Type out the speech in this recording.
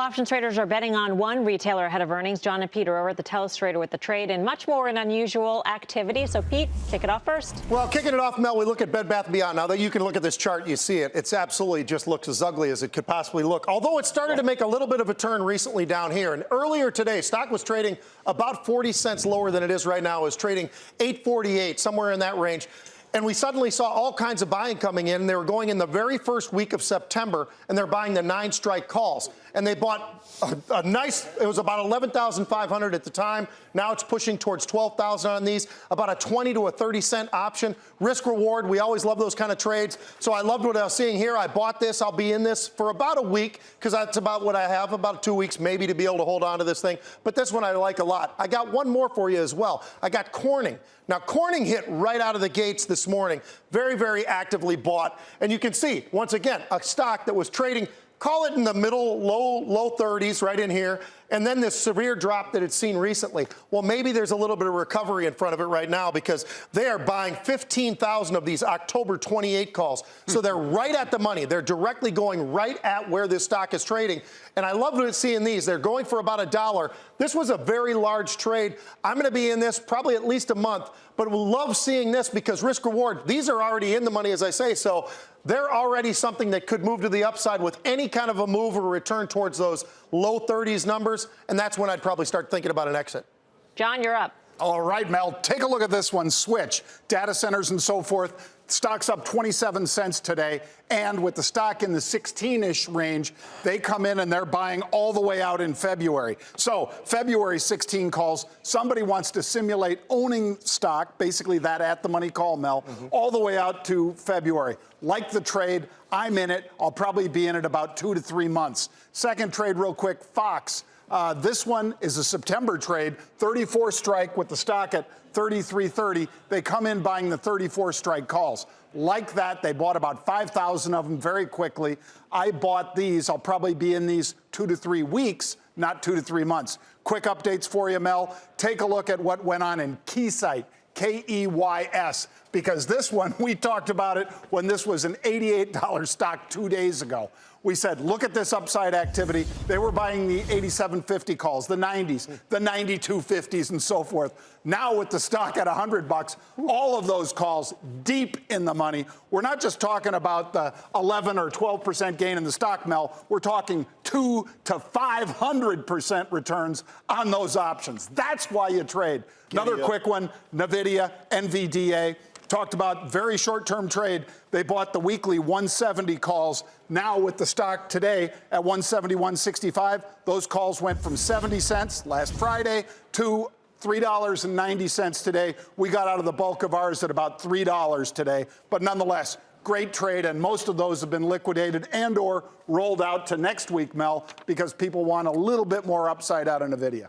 options traders are betting on one retailer ahead of earnings. Jon and Pete are over at the telestrator with the trade and much more in unusual activity. So, Pete, kick it off first. Well, kicking it off, Mel, we look at Bed Bath & Beyond. Now, that you can look at this chart, you see it. It's absolutely just looks as ugly as it could possibly look. Although it started to make a little bit of a turn recently down here. And earlier today, stock was trading about 40 cents lower than it is right now. It was trading $8.48, somewhere in that range. And we suddenly saw all kinds of buying coming in. They were going in the very first week of September, and they're buying the 9-strike calls. And they bought a nice, it was about 11,500 at the time. Now it's pushing towards 12,000 on these, about a 20 to a 30 cent option. Risk reward, we always love those kind of trades. So I loved what I was seeing here. I bought this. I'll be in this for about a week because that's about what I have, about 2 weeks maybe to be able to hold on to this thing. But this one I like a lot. I got one more for you as well. I got Corning. Now, Corning hit right out of the gates this morning, very, very actively bought. And you can see, once again, a stock that was trading, call it in the middle, low 30s, right in here, and then this severe drop that it's seen recently. Well, maybe there's a little bit of recovery in front of it right now because they are buying 15,000 of these October 28 calls. So they're right at the money. They're directly going right at where this stock is trading. And I love seeing these. They're going for about $1. This was a very large trade. I'm going to be in this probably at least a month, but we'll love seeing this because risk reward, these are already in the money, as I say. So they're already something that could move to the upside with any kind of a move or return towards those low 30s numbers. And that's when I'd probably start thinking about an exit. Jon, you're up. All right, Mel, take a look at this one. Switch, data centers and so forth. Stock's up 27 cents today. And with the stock in the 16-ish range, they come in and they're buying all the way out in February. So February 16 calls. Somebody wants to simulate owning stock, basically that at the money call, Mel, all the way out to February. Like the trade, I'm in it. I'll probably be in it about 2 to 3 months. Second trade real quick, Fox. This one is a September trade, 34 strike with the stock at 33.30. They come in buying the 34 strike calls. Like that, they bought about 5,000 of them very quickly. I bought these. I'll probably be in these 2 to 3 weeks, not 2 to 3 months. Quick updates for you, Mel. Take a look at what went on in Keysight. Keys, because this one, we talked about it when this was an $88 stock 2 days ago. We said, look at this upside activity. They were buying the 87.50 calls, the 90s, the 92.50s, and so forth. Now with the stock at $100, all of those calls deep in the money. We're not just talking about the 11 or 12% gain in the stock, Mel. We're talking 200 to 500% returns on those options. That's why you trade. Another quick one, Nvidia, Nvidia. Talked about very short-term trade. They bought the weekly 170 calls. Now with the stock today at 171.65, those calls went from 70 cents last Friday to $3.90 today. We got out of the bulk of ours at about $3 today. But nonetheless, great trade, and most of those have been liquidated and or rolled out to next week, Mel, because people want a little bit more upside out of Nvidia.